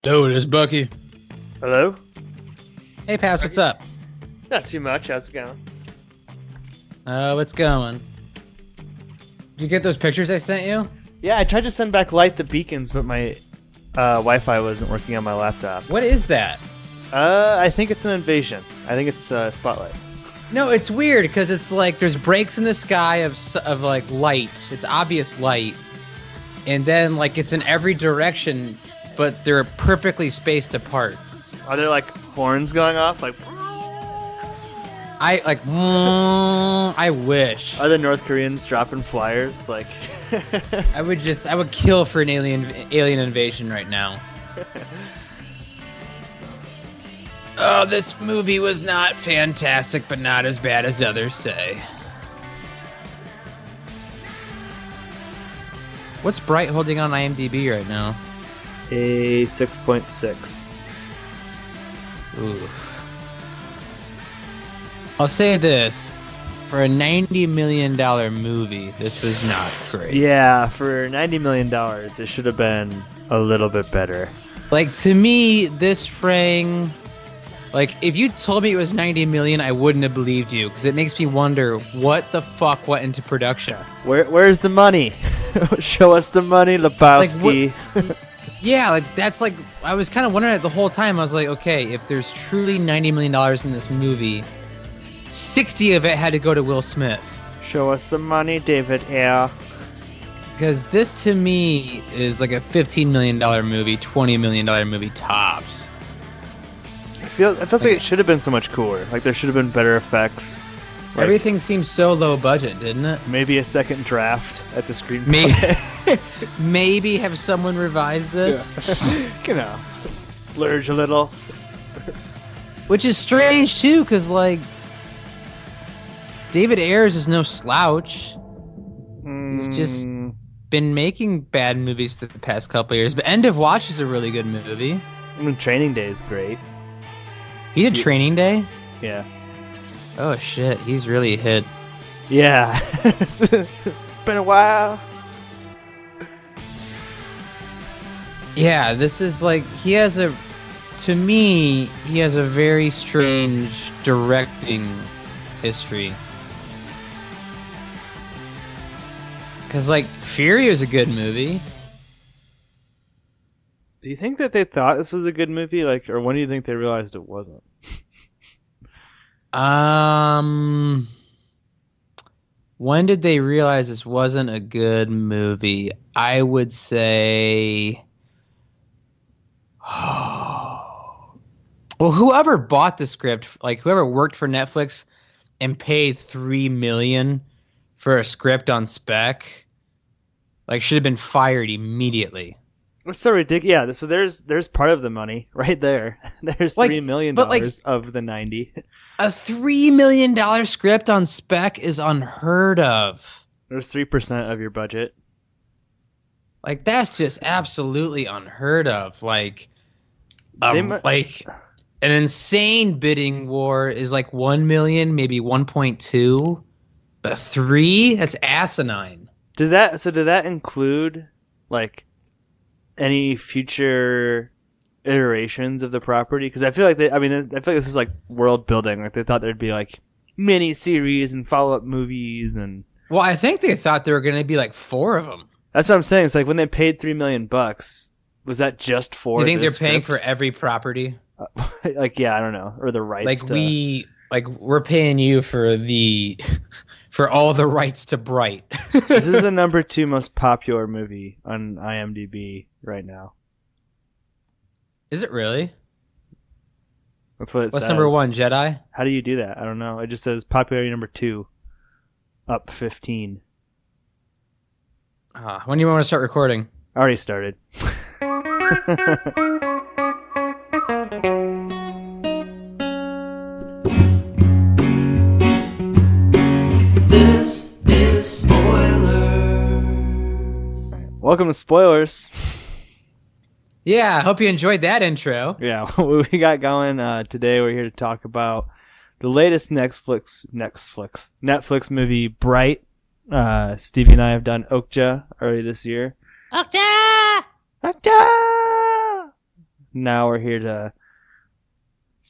Hello, this is Bucky. Hello? Hey, Paps, what's up? Not too much. How's it going? What's going? Did you get those pictures I sent you? Yeah, I tried to send back Light the Beacons, but my Wi-Fi wasn't working on my laptop. What is that? I think it's an invasion. I think it's Spotlight. No, it's weird because it's like there's breaks in the sky of like light. It's obvious light, and then like it's in every direction, but they're perfectly spaced apart. Are there like horns going off? Like, I wish. are the North Koreans dropping flyers? Like, I would kill for an alien invasion right now. Oh, this movie was not fantastic, but not as bad as others say. What's Bright holding on IMDb right now? a 6.6. Ooh. I'll say this. For a $90 million movie, this was not great. Yeah, for $90 million, it should have been a little bit better. Like, to me, this rang... Like, if you told me it was 90 million, I wouldn't have believed you, because it makes me wonder what the fuck went into production. Where's the money? Show us the money, Lebowski. Like, yeah, like that's like I was kind of wondering it the whole time. I was like, okay, if there's truly $90 million in this movie, 60 of it had to go to Will Smith. Show us some money, David Ayer. Because this to me is like a $15 million movie, $20 million movie tops. It feels like it should have been so much cooler. Like there should have been better effects. Like, everything seems so low budget, didn't it? Maybe a second draft at the screenplay. Maybe have someone revise this. Yeah. You know, splurge a little. Which is strange too, because like David Ayers is no slouch. He's just been making bad movies for the past couple of years. But End of Watch is a really good movie. I mean, Training Day is great. He did Training Day? Yeah. Oh shit, he's really hit. Yeah. It's been a while. Yeah, this is like, to me, he has a very strange directing history. Because, like, Fury is a good movie. Do you think that they thought this was a good movie? Like, or when do you think they realized it wasn't? When did they realize this wasn't a good movie? I would say... Well, whoever bought the script, like whoever worked for Netflix and paid $3 million for a script on spec, like should have been fired immediately. What's so ridiculous? Yeah, so there's part of the money right there. There's $3 million of the 90. A $3 million script on spec is unheard of. There's 3% of your budget. Like that's just absolutely unheard of. Like an insane bidding war is like 1 million, maybe 1.2, but 3? That's asinine. Did that include like any future iterations of the property? Because I feel like I feel like this is like world building. Like they thought there'd be like mini series and follow up movies and. Well, I think they thought there were going to be like 4 of them. That's what I'm saying. It's like when they paid $3 million, was that just for? You think they're script? paying for every property? Like yeah, I don't know, or the rights. We're paying you for for all the rights to Bright. This is the number 2 most popular movie on IMDb right now. Is it really? That's what it says. What's number 1, Jedi? How do you do that? I don't know. It just says popularity number 2, up 15. When do you want to start recording? Already started. This is Spoilers. Welcome to Spoilers. Yeah, I hope you enjoyed that intro. Yeah, what we got going today, we're here to talk about the latest Netflix movie, Bright. Stevie and I have done Okja early this year. Okja! Okja! now we're here to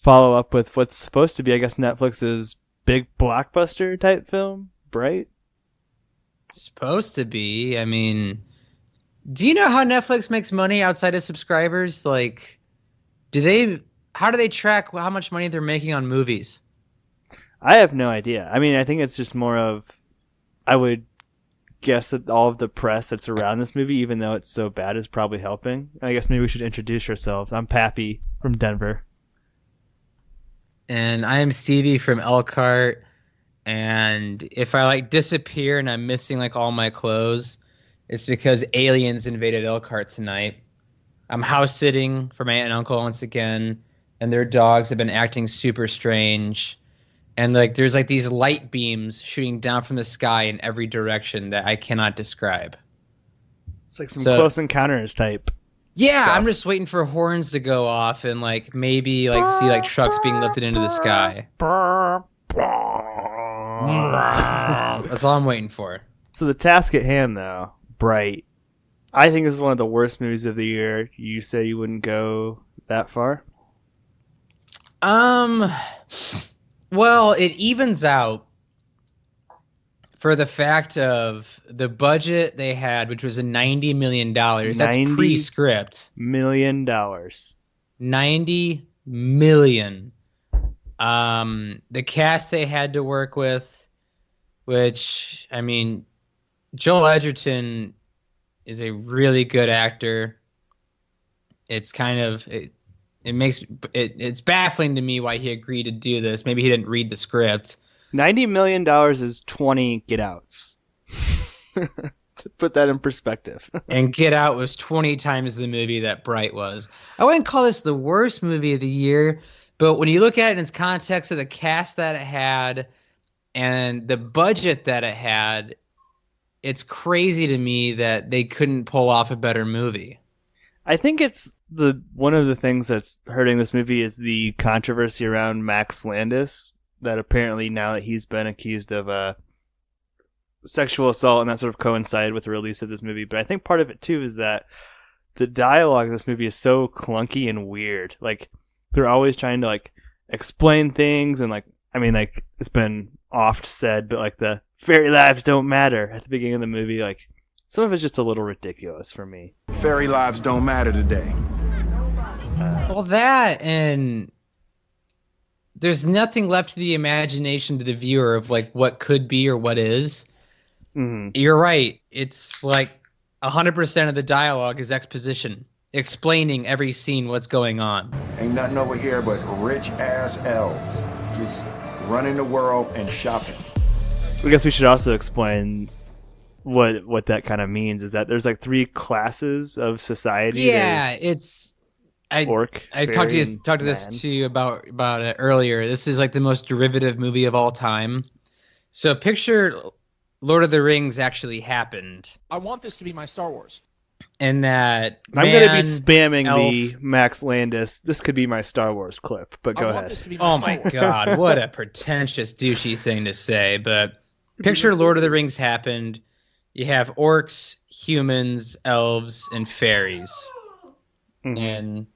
follow up with what's supposed to be, I guess, Netflix's big blockbuster type film, Bright. Supposed to be. I mean, do you know how Netflix makes money outside of subscribers? Like, how do they track how much money they're making on movies? I have no idea. I mean, I think it's just more of, I would guess that all of the press that's around this movie, even though it's so bad, is probably helping. I guess maybe we should introduce ourselves. I'm Pappy from Denver. And I am Stevie from Elkhart. And if I like disappear and I'm missing like all my clothes, it's because aliens invaded Elkhart tonight. I'm house sitting for my aunt and uncle once again, and their dogs have been acting super strange. And like there's like these light beams shooting down from the sky in every direction that I cannot describe. It's like some Close Encounters type. Yeah, stuff. I'm just waiting for horns to go off and like maybe like see like trucks being lifted into the sky. That's all I'm waiting for. So the task at hand, though, Bright. I think this is one of the worst movies of the year. You say you wouldn't go that far? Well, it evens out for the fact of the budget they had, which was a $90 million. That's pre-script. $90 million. $90 million. The cast they had to work with, which, I mean, Joel Edgerton is a really good actor. It's kind of it's baffling to me why he agreed to do this. Maybe he didn't read the script. $90 million is 20 Get Outs. To put that in perspective. And Get Out was 20 times the movie that Bright was. I wouldn't call this the worst movie of the year, but when you look at it in its context of the cast that it had and the budget that it had, it's crazy to me that they couldn't pull off a better movie. I think it's one of the things that's hurting this movie is the controversy around Max Landis, that apparently now that he's been accused of sexual assault, and that sort of coincided with the release of this movie. But I think part of it too is that the dialogue in this movie is so clunky and weird. Like they're always trying to like explain things, and like I mean like it's been oft said, but like the fairy lives don't matter at the beginning of the movie, like some of it's just a little ridiculous for me. Fairy lives don't matter today. Well, that, and there's nothing left to the imagination to the viewer of like what could be or what is. Mm-hmm. You're right. It's like 100% of the dialogue is exposition, explaining every scene what's going on. Ain't nothing over here but rich ass elves just running the world and shopping. I guess we should also explain what that kind of means. Is that there's like 3 classes of society. Yeah, there's I talked to this to you about it earlier. This is like the most derivative movie of all time. So picture Lord of the Rings actually happened. I want this to be my Star Wars. And that I'm going to be spamming elf, the Max Landis. This could be my Star Wars clip, but go ahead. Oh my God, what a pretentious, douchey thing to say. But picture Lord of the Rings happened. You have orcs, humans, elves, and fairies. Mm-hmm. And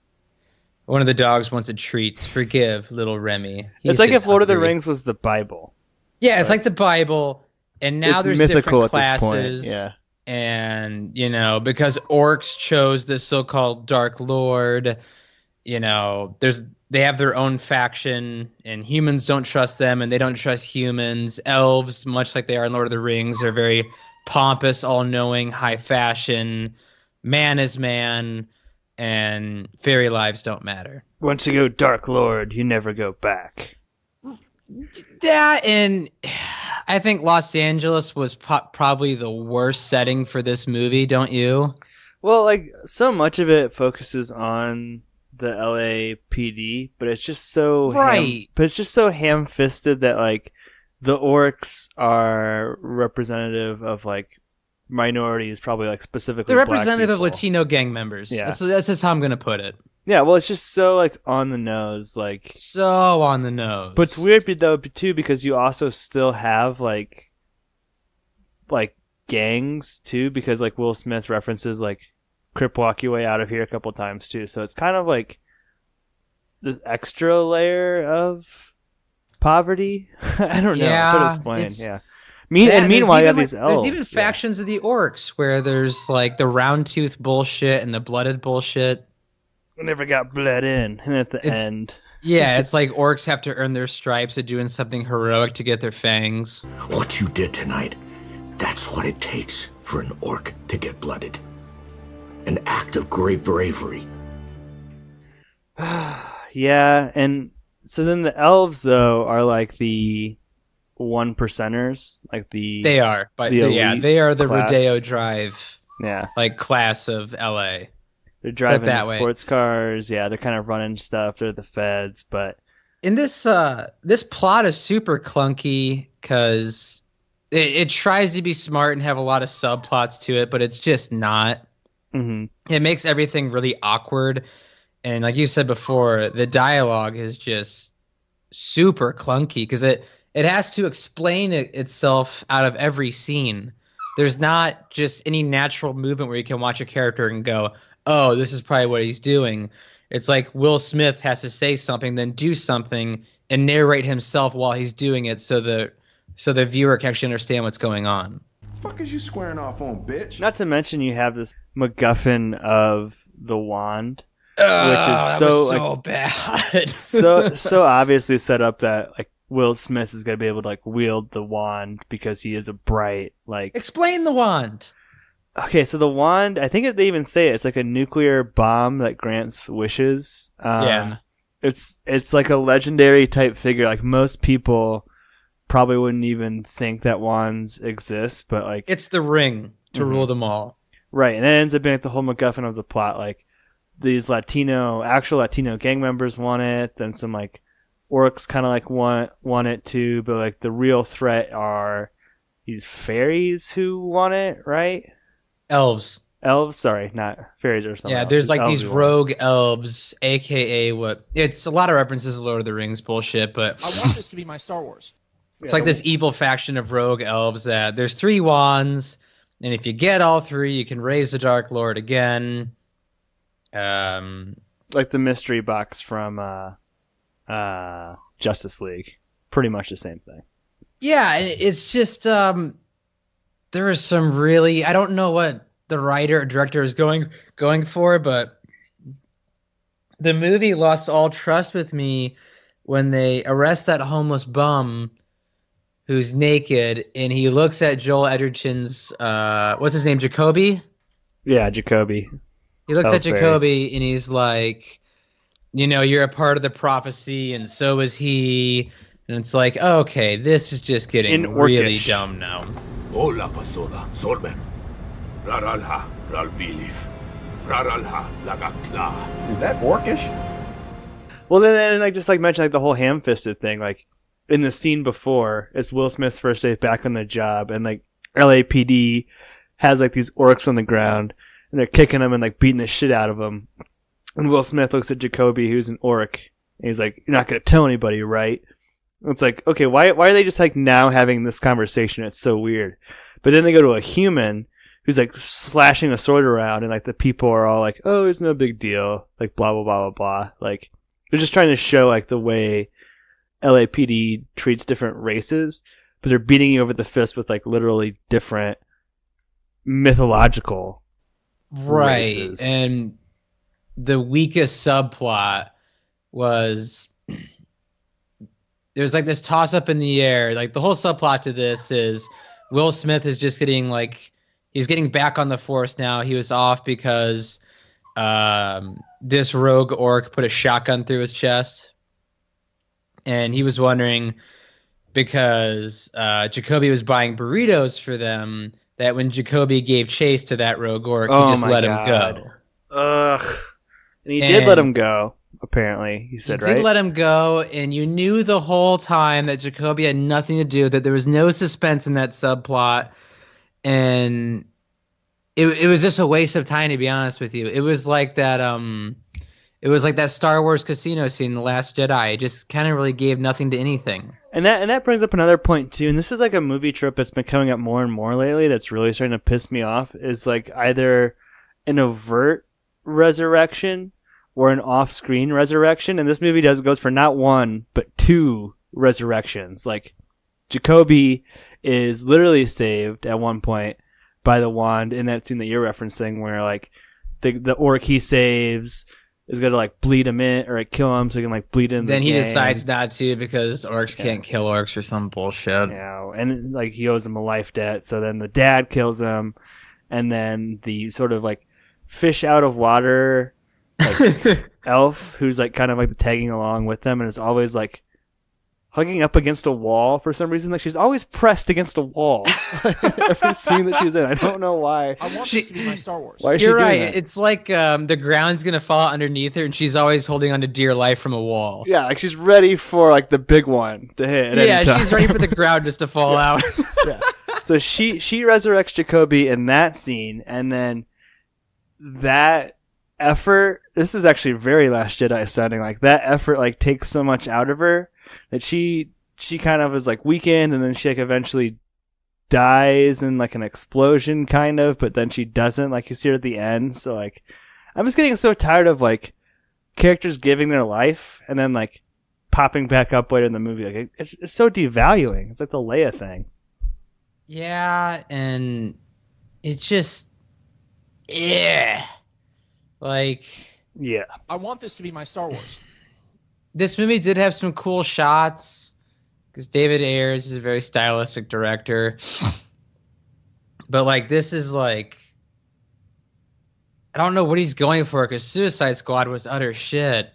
one of the dogs wants a treats. Forgive little Remy. It's like if Lord of the Rings was the Bible. Yeah, it's like the Bible, and now there's different classes. Yeah. And, you know, because orcs chose the so-called Dark Lord, you know, they have their own faction, and humans don't trust them, and they don't trust humans. Elves, much like they are in Lord of the Rings, are very pompous, all-knowing, high fashion. Man is man, and fairy lives don't matter. Once you go Dark Lord, you never go back. That, and I think Los Angeles was probably the worst setting for this movie, don't you? Well, like, so much of it focuses on the LAPD, but it's just so ham-fisted that, like, the orcs are representative of, like, minorities, probably, like, specifically they're black representative of people. Latino gang members. Yeah. That's just how I'm going to put it. Yeah, well, it's just so, like, on the nose, like... So on the nose. But it's weird, though, too, because you also still have, like, gangs, too, because, like, Will Smith references, like, crip walk your way out of here a couple times too. So it's kind of like this extra layer of poverty. I don't know. Yeah, Sort of explain. it's- Yeah. Yeah, Meanwhile, you have there's these elves. even factions of the orcs where there's like the round tooth bullshit and the blooded bullshit. We never got bled in, and at the It's- end, Yeah, it's like orcs have to earn their stripes of doing something heroic to get their fangs. What you did tonight, that's what it takes for an orc to get blooded. An act of great bravery. yeah, and so then the elves though are like the 1%ers, like They are, but the yeah, elite they are the class. Rodeo Drive yeah. like class of LA. They're driving that the way. sports cars. Yeah, they're kind of running stuff. They're the feds, but In this plot is super clunky because it tries to be smart and have a lot of subplots to it, but it's just not. mhm. It makes everything really awkward, and like you said before, the dialogue is just super clunky because it has to explain itself out of every scene. There's not just any natural movement where you can watch a character and go, oh, this is probably what he's doing. It's like Will Smith has to say something, then do something, and narrate himself while he's doing it so the viewer can actually understand what's going on. Fuck is you squaring off on, bitch? Not to mention you have this MacGuffin of the wand, That so, was like, so bad. so obviously set up that like Will Smith is gonna be able to like wield the wand because he is a bright like. Explain the wand. Okay, so the wand, I think they even say it's like a nuclear bomb that grants wishes. Yeah. It's like a legendary type figure. Like most people probably wouldn't even think that wands exist, but like It's the ring to rule them all. right, and it ends up being like the whole MacGuffin of the plot. Like these actual Latino gang members want it, then some like orcs kind of like want it too, but like the real threat are these fairies who want it, right? Elves. Elves, sorry, not fairies or something. Yeah, else. there's It's like elves these who want it. rogue elves, aka what? It's a lot of references to Lord of the Rings bullshit, but I want this to be my Star Wars. it's like this evil faction of rogue elves that there's 3 wands, and if you get all 3, you can raise the Dark Lord again. Like the mystery box from Justice League. Pretty much the same thing. Yeah, and it's just there is some really, I don't know what the writer or director is going for, but the movie lost all trust with me when they arrest that homeless bum who's naked and he looks at Joel Edgerton's what's his name, Jacoby? Yeah, Jacoby. He looks at Ellsbury. Jacoby and he's like, you know, you're a part of the prophecy and so is he. And it's like, okay, this is just getting In really Orcish. dumb now. Hola pasoda, Solmen. Raralha, Ralbilif. Raralha, Lagakla. Is that orcish? Well, then like just like mention like the whole ham-fisted thing. Like in the scene before, it's Will Smith's first day back on the job, and like LAPD has like these orcs on the ground, and they're kicking him and like beating the shit out of him. And Will Smith looks at Jacoby, who's an orc, and he's like, "You're not gonna tell anybody, right?" And it's like, okay, why are they just like now having this conversation? It's so weird. But then they go to a human who's like slashing a sword around, and like the people are all like, "Oh, it's no big deal," like blah blah blah blah blah. Like they're just trying to show like the way LAPD treats different races, but they're beating you over the fist with like literally different mythological Right. races. And the weakest subplot was there's like this toss up in the air. Like the whole subplot to this is Will Smith is just getting like he's getting back on the force now. He was off because this rogue orc put a shotgun through his chest. And he was wondering because Jacoby was buying burritos for them that when Jacoby gave chase to that rogue orc, he just let him go. Ugh. And he did let him go, apparently, he said, He right? did let him go, and you knew the whole time that Jacoby had nothing to do, that there was no suspense in that subplot, and it was just a waste of time, to be honest with you. It was like that Star Wars casino scene in The Last Jedi. It just kind of really gave nothing to anything. And that brings up another point too, and this is like a movie trope that's been coming up more and more lately that's really starting to piss me off, is like either an overt resurrection or an off-screen resurrection, and this movie goes for not one but two resurrections. Like, Jacoby is literally saved at one point by the wand in that scene that you're referencing, where like the orc he saves is gonna like bleed him in or like kill him so he can like bleed in. Then he decides not to because orcs can't kill orcs or some bullshit. Yeah, and like he owes him a life debt, so then the dad kills him, and then the sort of like fish out of water like elf who's like kind of like tagging along with them and is always like hugging up against a wall for some reason. Like she's always pressed against a wall. Every scene that she's in, I don't know why. I want this to be my Star Wars. Why is You're she doing right. that? It's like the ground's gonna fall underneath her, and she's always holding on to dear life from a wall. Yeah, like she's ready for like the big one to hit. At any time. She's ready for the ground just to fall out. Yeah. So she resurrects Jacoby in that scene, and then that effort. This is actually very Last Jedi sounding. Like that effort like takes so much out of her that she kind of is like weakened, and then she like eventually dies in like an explosion kind of, but then she doesn't, like you see her at the end. So like I'm just getting so tired of like characters giving their life and then like popping back up later in the movie. Like it's so devaluing. It's like the Leia thing. Yeah, and it just like Yeah. I want this to be my Star Wars. this movie did have some cool shots because David Ayers is a very stylistic director. But like this is like I don't know what he's going for because Suicide Squad was utter shit.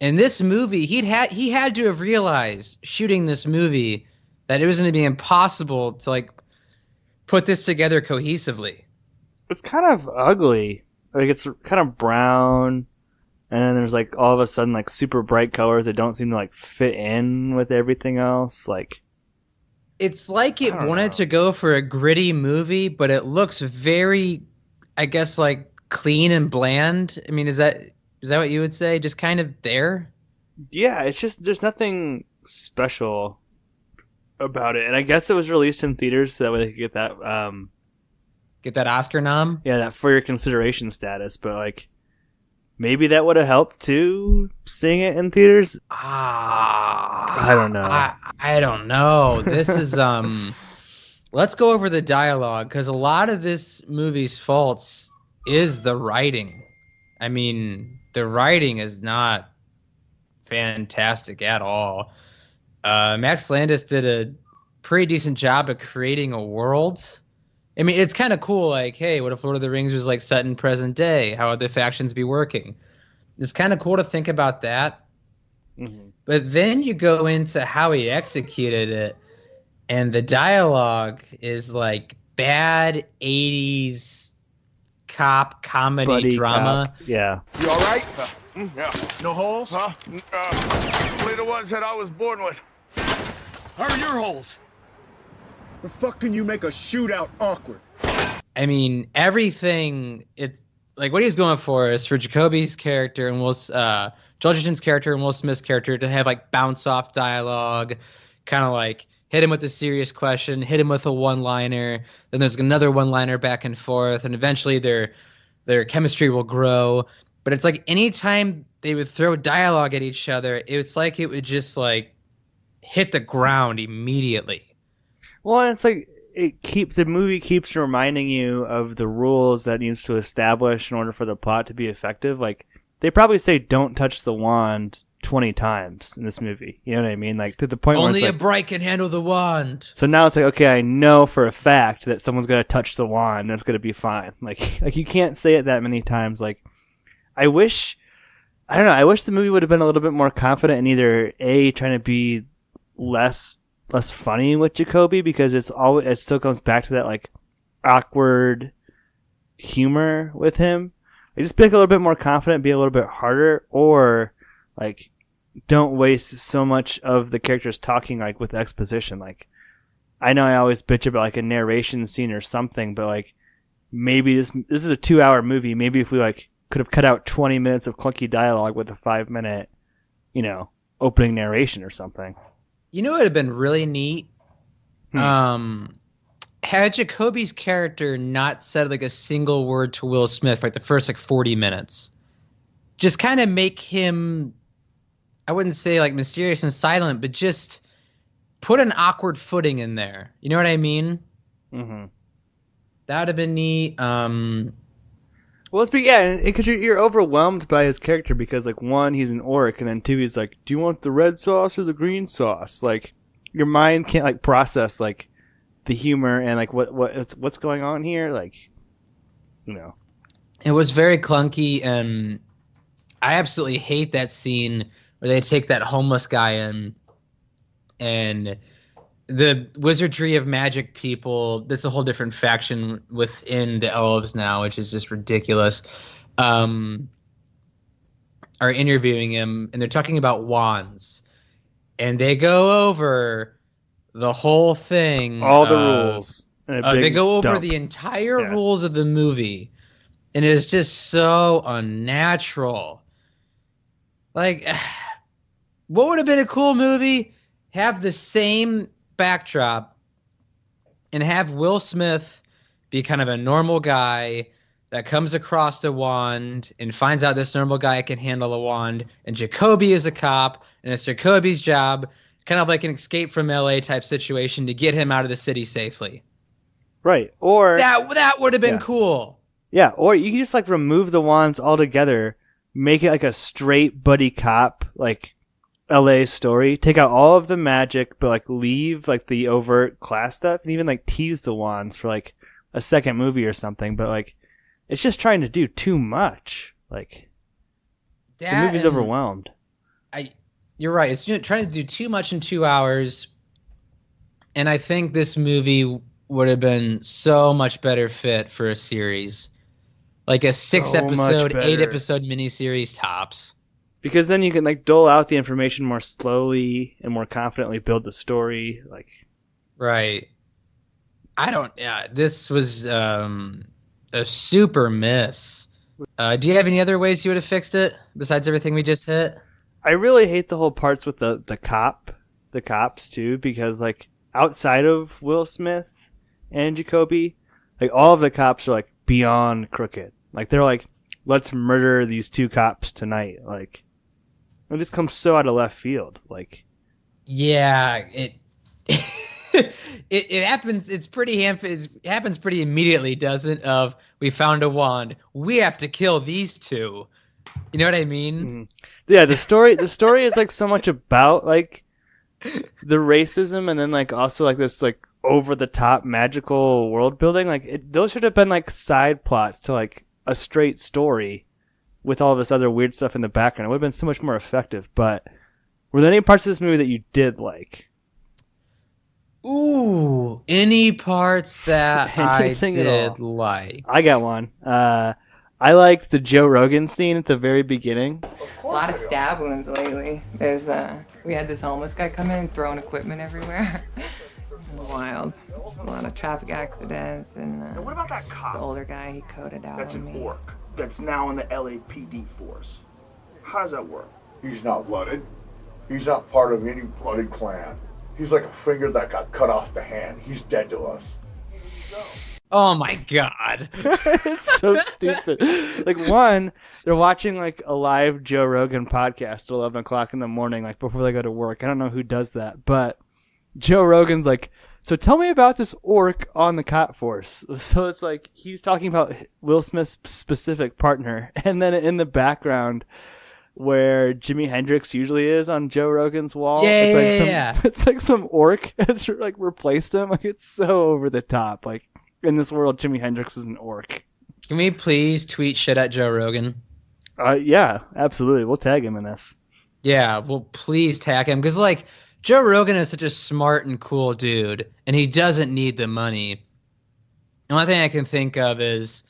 In this movie, he had to have realized shooting this movie that it was going to be impossible to like put this together cohesively. It's kind of ugly. Like it's kind of brown, and then there's like all of a sudden like super bright colors that don't seem to like fit in with everything else. Like It's like it wanted to go for a gritty movie, but it looks very, I guess, like clean and bland. I mean, is that what you would say? Just kind of there? yeah, it's just there's nothing special about it, and I guess it was released in theaters so that way they could get that Get that Oscar nom? yeah, that for your consideration status. But like maybe that would have helped too, seeing it in theaters. I don't know. I don't know. This is let's go over the dialogue because a lot of this movie's faults is the writing. I mean, the writing is not fantastic at all. Max Landis did a pretty decent job of creating a world. I mean, it's kind of cool. Like, hey, what if Lord of the Rings was like set in present day? How would the factions be working? It's kind of cool to think about that. Mm-hmm. But then you go into how he executed it, and the dialogue is like bad 80s cop comedy Buddy drama. cop. Yeah. You all right? Yeah. No holes? Huh? Only the ones that I was born with. How are your holes? The fuck can you make a shootout awkward? I mean, everything. It's like what he's going for is for Jacoby's character and Joel Edgerton's character and Will Smith's character to have like bounce off dialogue, kind of like hit him with a serious question, hit him with a one-liner, then there's another one-liner back and forth, and eventually their chemistry will grow. But it's like anytime they would throw dialogue at each other, it's like it would just like hit the ground immediately. Well, it's like the movie keeps reminding you of the rules that it needs to establish in order for the plot to be effective. Like they probably say don't touch the wand 20 times in this movie. You know what I mean? Like to the point where Only it's a like, bright can handle the wand. so now it's like, okay, I know for a fact that someone's gonna touch the wand and it's gonna be fine. Like you can't say it that many times. Like I wish the movie would have been a little bit more confident in either A, trying to be less funny with Jacoby, because it still comes back to that like awkward humor with him. Like, just be like a little bit more confident, be a little bit harder, or like don't waste so much of the characters talking like with exposition. Like I know I always bitch about like a narration scene or something, but like maybe this is a 2-hour movie. Maybe if we like could have cut out 20 minutes of clunky dialogue with a 5-minute, opening narration or something. You know what would have been really neat? Have had Jacoby's character not said like a single word to Will Smith for like the first like 40 minutes, just kind of make him, I wouldn't say like mysterious and silent, but just put an awkward footing in there. You know what I mean? Mm-hmm. That would have been neat. Well, because you're overwhelmed by his character because, like, one, he's an orc, and then two, he's like, do you want the red sauce or the green sauce? Like, your mind can't, like, process, like, the humor and, like, what's going on here? Like, you know. It was very clunky, and I absolutely hate that scene where they take that homeless guy in, and the wizardry of magic people, that's a whole different faction within the elves now, which is just ridiculous, are interviewing him, and they're talking about wands. And they go over the whole thing. All the rules. They go over the entire rules of the movie. And it's just so unnatural. Like, what would have been a cool movie? Have the same backdrop and have Will Smith be kind of a normal guy that comes across a wand and finds out this normal guy can handle a wand, and Jacoby is a cop, and it's Jacoby's job, kind of like an Escape from LA type situation, to get him out of the city safely. Right. Or that would have been cool. Yeah, or you can just like remove the wands altogether, make it like a straight buddy cop, like LA story, take out all of the magic, but like leave like the overt class stuff, and even like tease the wands for like a second movie or something. But like, it's just trying to do too much. Like, the movie's overwhelmed. You're right. It's trying to do too much in 2 hours, and I think this movie would have been so much better fit for a series, like a 6-episode, 8-episode miniseries tops. Because then you can like dole out the information more slowly and more confidently build the story. Like, right. This was a super miss. Do you have any other ways you would have fixed it besides everything we just hit? I really hate the whole parts with the cops too, because like outside of Will Smith and Jacoby, like all of the cops are like beyond crooked. Like they're like, let's murder these 2 cops tonight. Like, it just comes so out of left field. Like, yeah, it it happens. It happens pretty immediately, doesn't? Of, we found a wand, we have to kill these 2. You know what I mean? Mm-hmm. Yeah, the story is like so much about like the racism, and then like also like this like over the top magical world building. Like, those should have been like side plots to like a straight story with all this other weird stuff in the background. It would have been so much more effective. But were there any parts of this movie that you did like? Ooh, any parts that I did like? I got one. I liked the Joe Rogan scene at the very beginning. A lot of stab wounds lately. We had this homeless guy come in throwing equipment everywhere. It was wild. A lot of traffic accidents, and Now, what about that cop? the older guy, he coded out That's on an me. orc. That's now in the LAPD force. How does that work? He's not blooded. He's not part of any blooded clan. He's like a finger that got cut off the hand. He's dead to us. Oh my god. It's so stupid. Like, one, they're watching like a live Joe Rogan podcast at 11 o'clock in the morning, like before they go to work. I don't know who does that, but Joe Rogan's like, so tell me about this orc on the cop force. So it's like he's talking about Will Smith's specific partner, and then in the background where Jimi Hendrix usually is on Joe Rogan's wall, it's like some orc has like replaced him. Like, it's so over the top. Like, in this world, Jimi Hendrix is an orc. Can we please tweet shit at Joe Rogan? Yeah, absolutely. We'll tag him in this. Yeah, well, please tag him, because like, Joe Rogan is such a smart and cool dude, and he doesn't need the money. The only thing I can think of is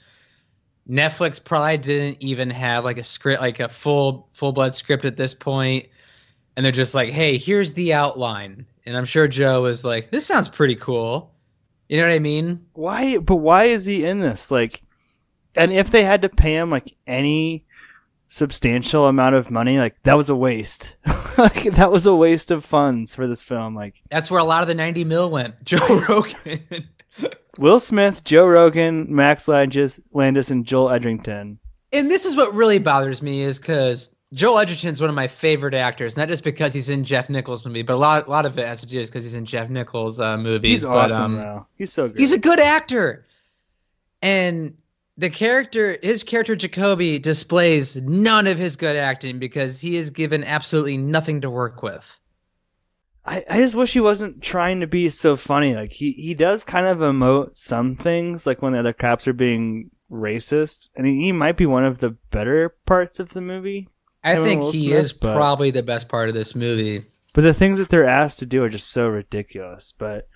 Netflix probably didn't even have like a script, like a full-blood script at this point, and they're just like, hey, here's the outline. And I'm sure Joe was like, this sounds pretty cool. You know what I mean? Why is he in this? Like, and if they had to pay him like any substantial amount of money, like, that was a waste. Like, that was a waste of funds for this film. Like, that's where a lot of the 90 mil went. Joe Rogan. Will Smith, Joe Rogan, Max Landis, and Joel Edgerton. And this is what really bothers me is because Joel Edgerton's one of my favorite actors, not just because he's in Jeff Nichols' movie, but a lot of it has to do because he's in Jeff Nichols' movies. He's awesome, though. He's so good. He's a good actor. And his character Jacoby displays none of his good acting because he is given absolutely nothing to work with. I just wish he wasn't trying to be so funny. Like he does kind of emote some things, like when the other cops are being racist, and he might be one of the better parts of the movie. I think he is probably the best part of this movie. But the things that they're asked to do are just so ridiculous. But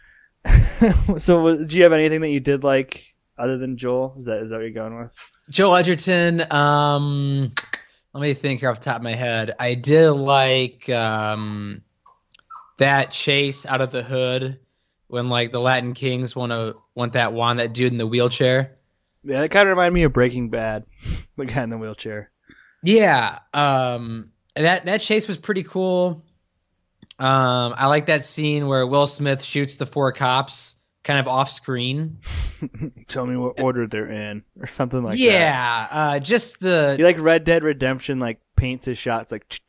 so, do you have anything that you did like other than Joel? Is that what you're going with? Joel Edgerton. Let me think here off the top of my head. I did like that chase out of the hood when like the Latin Kings want that wand, that dude in the wheelchair. Yeah, that kind of reminded me of Breaking Bad. The guy in the wheelchair. Yeah, that chase was pretty cool. I like that scene where Will Smith shoots the 4 cops kind of off screen. Tell me what order they're in, or something like that. Yeah, just the. You like Red Dead Redemption, like paints his shots like.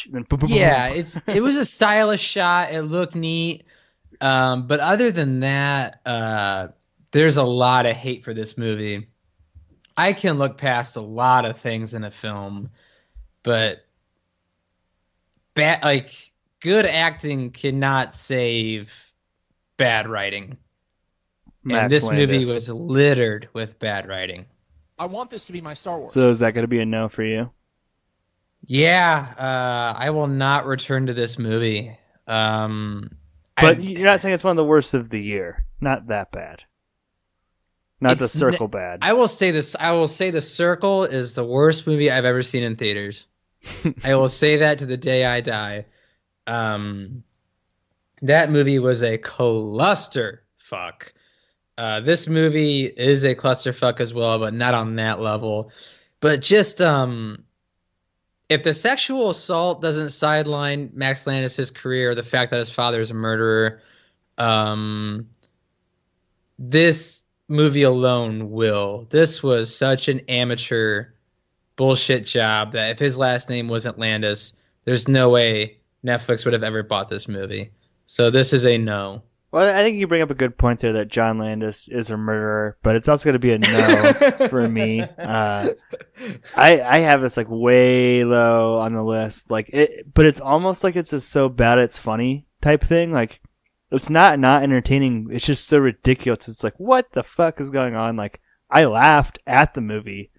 Then boom, boom, yeah, boom. it was a stylish shot. It looked neat. But other than that, there's a lot of hate for this movie. I can look past a lot of things in a film, but good acting cannot save bad writing. And this movie was littered with bad writing. I want this to be my Star Wars. So is that going to be a no for you? Yeah, I will not return to this movie. But you're not saying it's one of the worst of the year. Not that bad. Not The Circle bad. I will say this. I will say The Circle is the worst movie I've ever seen in theaters. I will say that to the day I die. That movie was a clusterfuck. This movie is a clusterfuck as well, but not on that level. But just if the sexual assault doesn't sideline Max Landis' career, or the fact that his father is a murderer, this movie alone will. This was such an amateur bullshit job that if his last name wasn't Landis, there's no way Netflix would have ever bought this movie. So this is a no. Well, I think you bring up a good point there that John Landis is a murderer, but it's also going to be a no for me. I have this like way low on the list, but it's almost like it's just so bad it's funny type thing. Like it's not entertaining. It's just so ridiculous. It's like, what the fuck is going on? Like I laughed at the movie,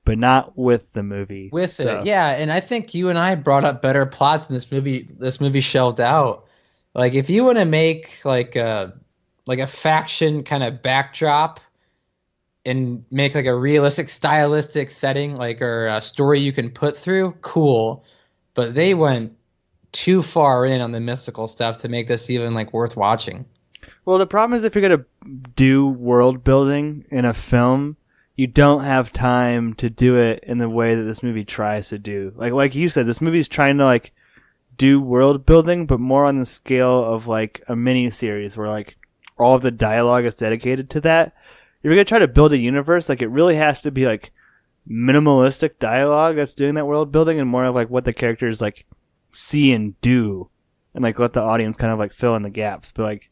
but not with the movie. It, yeah. And I think you and I brought up better plots than this movie shelved out. Like if you want to make like a faction kind of backdrop and make like a realistic stylistic setting, or a story you can put through, cool. But they went too far in on the mystical stuff to make this even like worth watching. Well, the problem is if you're going to do world building in a film, you don't have time to do it in the way that this movie tries to do. Like you said, this movie's trying to like do world building, but more on the scale of like a mini series where like all of the dialogue is dedicated to that. If you're gonna try to build a universe, like it really has to be like minimalistic dialogue that's doing that world building, and more of like what the characters like see and do, and like let the audience kind of like fill in the gaps. But like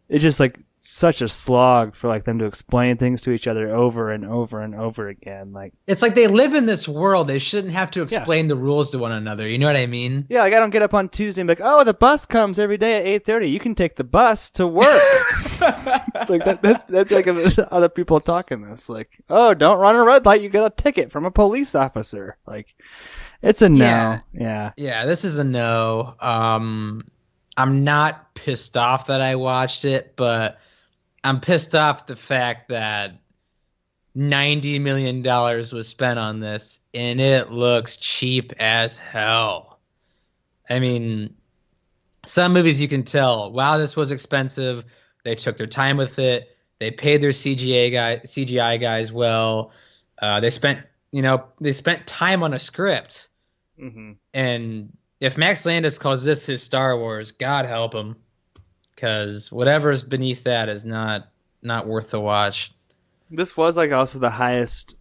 it's just like such a slog for like them to explain things to each other over and over and over again. Like it's like they live in this world. They shouldn't have to explain the rules to one another. You know what I mean? Yeah, like I don't get up on Tuesday and be like, oh, the bus comes every day at 8:30. You can take the bus to work. Like that's like other people talking this. Like, oh, don't run a red light. You get a ticket from a police officer. Like, it's a no. Yeah. This is a no. I'm not pissed off that I watched it, but I'm pissed off the fact that $90 million was spent on this, and it looks cheap as hell. I mean, some movies you can tell, wow, this was expensive. They took their time with it. They paid their CGI guys well. They spent time on a script. Mm-hmm. And if Max Landis calls this his Star Wars, God help him. Because whatever's beneath that is not not worth the watch. This was like also the highest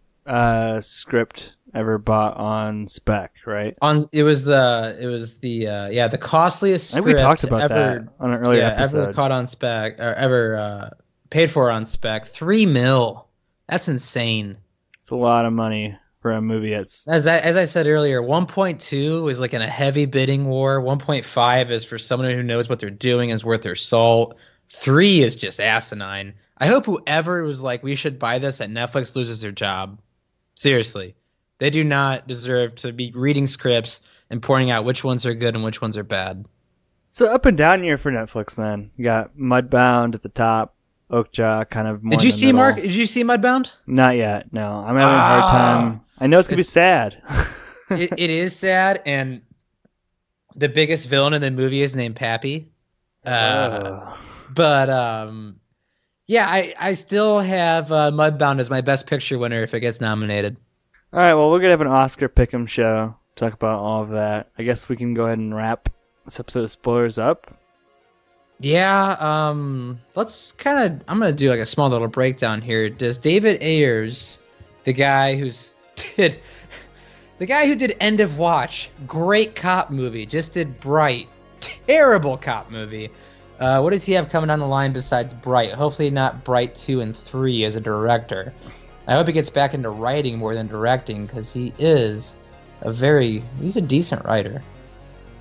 script ever bought on spec, right? It was the costliest I think we script talked about ever, that on an earlier episode. ever caught on spec or ever paid for on spec. $3 million. That's insane. It's a lot of money for a movie. As I said earlier, 1.2 is like in a heavy bidding war. 1.5 is for someone who knows what they're doing, is worth their salt. 3 is just asinine. I hope whoever was like, we should buy this at Netflix loses their job. Seriously. They do not deserve to be reading scripts and pointing out which ones are good and which ones are bad. So up and down year for Netflix then. You got Mudbound at the top, Oakjaw kind of more Did you in the see middle. Mark? Did you see Mudbound? Not yet, no. I'm having a hard time. I know it's going to be sad. it is sad, and the biggest villain in the movie is named Pappy. But yeah, I still have Mudbound as my best picture winner if it gets nominated. All right, well, we're going to have an Oscar Pick'em show. Talk about all of that. I guess we can go ahead and wrap this episode of Spoilers up. Yeah, let's I'm going to do like a small little breakdown here. Does David Ayers, the guy who did End of Watch, great cop movie, just did Bright, terrible cop movie. What does he have coming down the line besides Bright? Hopefully not Bright 2 and 3 as a director. I hope he gets back into writing more than directing, because he's a decent writer.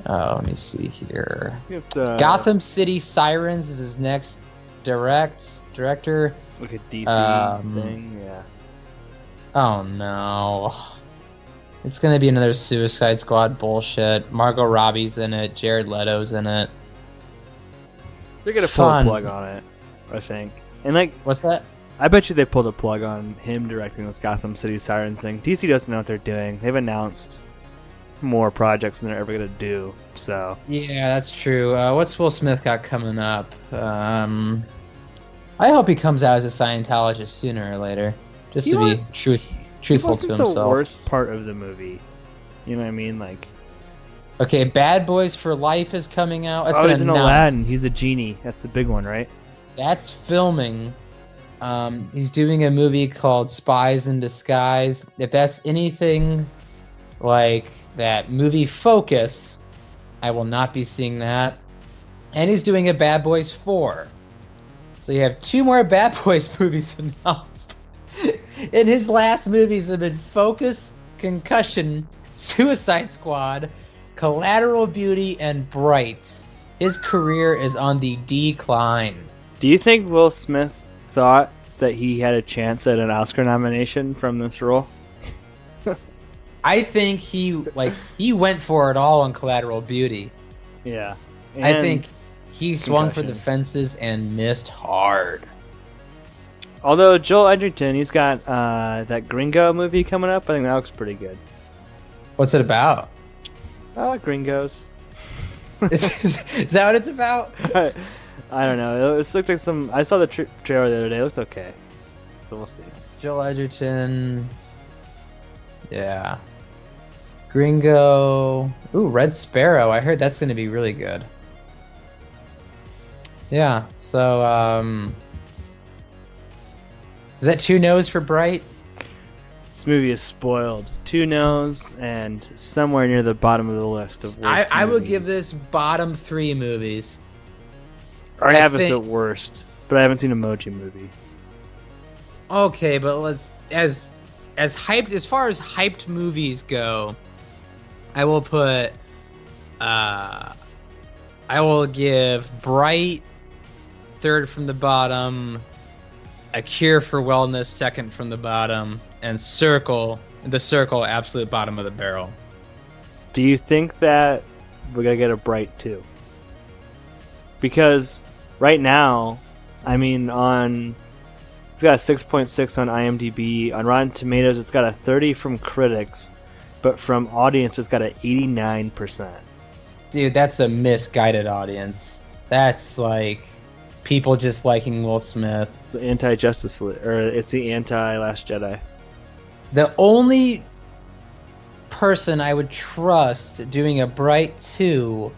Let me see here. It's Gotham City Sirens is his next director. like a DC thing, yeah. Oh no. It's gonna be another Suicide Squad bullshit. Margot Robbie's in it, Jared Leto's in it. They're gonna pull a plug on it, I think. And like, what's that? I bet you they pulled a plug on him directing this Gotham City Sirens thing. DC doesn't know what they're doing. They've announced more projects than they're ever gonna do. So yeah, that's true. What's Will Smith got coming up? I hope he comes out as a Scientologist sooner or later, just to be truthful to himself. The worst part of the movie, you know what I mean? Like, okay, Bad Boys for Life is coming out. It's he's in Aladdin. He's a genie. That's the big one, right? That's filming. He's doing a movie called Spies in Disguise. If that's anything like that movie Focus, I will not be seeing that. And he's doing a Bad Boys 4. So you have 2 more Bad Boys movies announced. And his last movies have been Focus, Concussion, Suicide Squad, Collateral Beauty, and Bright. His career is on the decline. Do you think Will Smith thought that he had a chance at an Oscar nomination from this role? I think he went for it all on Collateral Beauty. Yeah. I think he swung for the fences and missed hard. Although Joel Edgerton, he's got that Gringo movie coming up. I think that looks pretty good. What's it about? Gringos. Is that what it's about? I don't know. It looked like some. I saw the trailer the other day. It looked okay. So we'll see. Joel Edgerton. Yeah. Gringo. Ooh, Red Sparrow. I heard that's going to be really good. Yeah. So, is that 2 no's for Bright? This movie is spoiled. 2 no's and somewhere near the bottom of the list of worst I would movies. give this bottom 3 movies. I have it at worst, but I haven't seen Emoji Movie. Okay, but let's as hyped as far as hyped movies go, I will put I will give Bright 3rd from the bottom, A Cure for Wellness 2nd from the bottom, and The Circle absolute bottom of the barrel. Do you think that we're gonna get a Bright 2? Because right now, I mean, it's got a 6.6 on IMDb. On Rotten Tomatoes, it's got a 30 from critics, but from audience, it's got an 89%. Dude, that's a misguided audience. That's like people just liking Will Smith. It's the anti-Justice League, or it's the anti-Last Jedi. The only person I would trust doing a Bright 2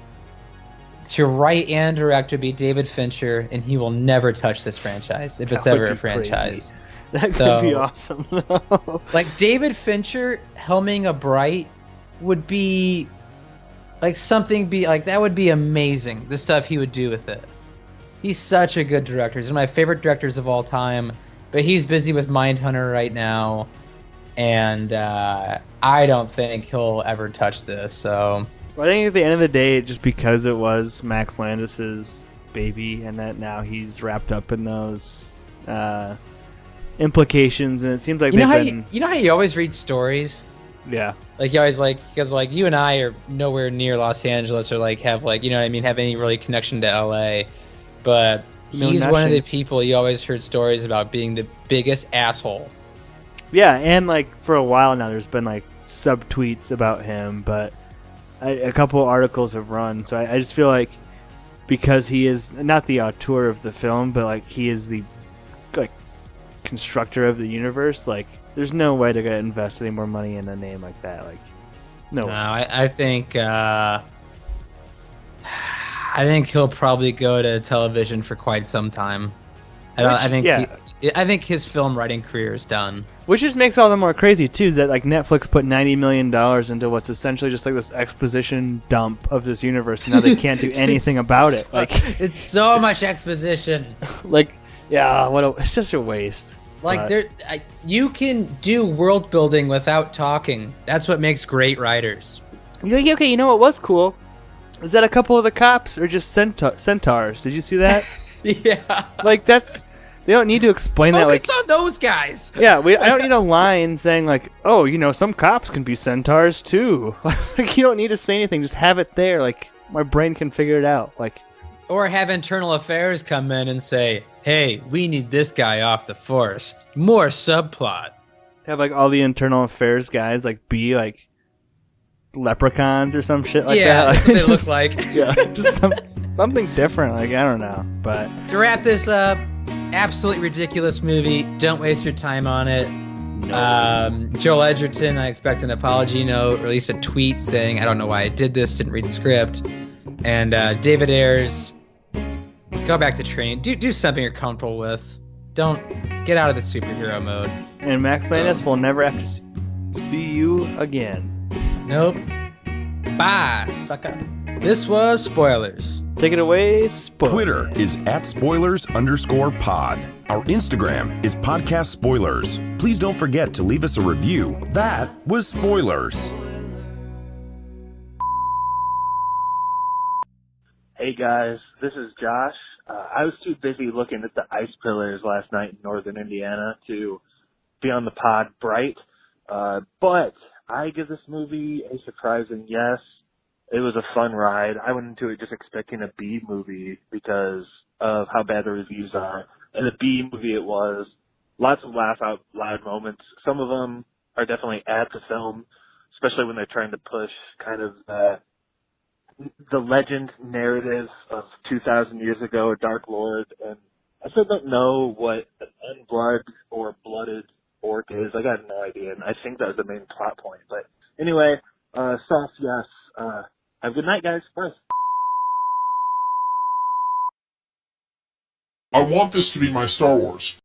to write and direct would be David Fincher, and he will never touch this franchise if it's That would ever be a franchise. That could So- be awesome. Like David Fincher helming a Bright would be like something that would be amazing. The stuff he would do with it. He's such a good director. He's one of my favorite directors of all time, but he's busy with Mindhunter right now, and I don't think he'll ever touch this. So Well, I think at the end of the day, just because it was Max Landis's baby, and that now he's wrapped up in those implications, and it seems like you know they've how you always read stories. yeah. Like you always because you and I are nowhere near Los Angeles or have you know what I mean, have any really connection to LA, but No, he's one of the nothing. people you always heard stories about being the biggest asshole. Yeah, and for a while now, there's been subtweets about him, but a couple articles have run. So I just feel like because he is not the auteur of the film, but he is the constructor of the universe. There's no way they're gonna invest any more money in a name like that. No. I think he'll probably go to television for quite some time. I think his film writing career is done. Which just makes all the more crazy too, is that Netflix put $90 million into what's essentially just this exposition dump of this universe, and now they can't do anything about it. It's so much exposition. It's just a waste. You can do world building without talking. That's what makes great writers. Okay, you know what was cool? Is that a couple of the cops are just centaurs. Did you see that? Yeah. They don't need to explain that. Focus on those guys. Yeah, I don't need a line saying some cops can be centaurs too. You don't need to say anything. Just have it there. My brain can figure it out. Or have internal affairs come in and say, "Hey, we need this guy off the force. More subplot." Have all the internal affairs guys be leprechauns or some shit like that. Yeah, that's what they look like. Yeah, just something different. I don't know, but to wrap this up, absolutely ridiculous movie. Don't waste your time on it. Joel Edgerton, I expect an apology note, or at least a tweet saying, "I don't know why I did this. Didn't read the script." And David Ayers, go back to training. Do something you're comfortable with. Don't get out of the superhero mode. And Max Landis will never have to see you again. Nope. Bye, sucker. This was Spoilers. Take it away, Spoilers. Twitter is @spoilers_pod. Our Instagram is podcast spoilers. Please don't forget to leave us a review. That was Spoilers. Hey guys, this is Josh. I was too busy looking at the ice pillars last night in northern Indiana to be on the pod bright, but I give this movie a surprising yes. It was a fun ride. I went into it just expecting a B movie because of how bad the reviews are, and a B movie it was. Lots of laugh out loud moments. Some of them are definitely at the film, especially when they're trying to push kind of the legend narrative of 2,000 years ago, Dark Lord, and I still don't know what an unblood or blooded orc is. I got no idea, and I think that was the main plot point. But anyway, soft yes. Have a good night, guys. Bye. I want this to be my Star Wars.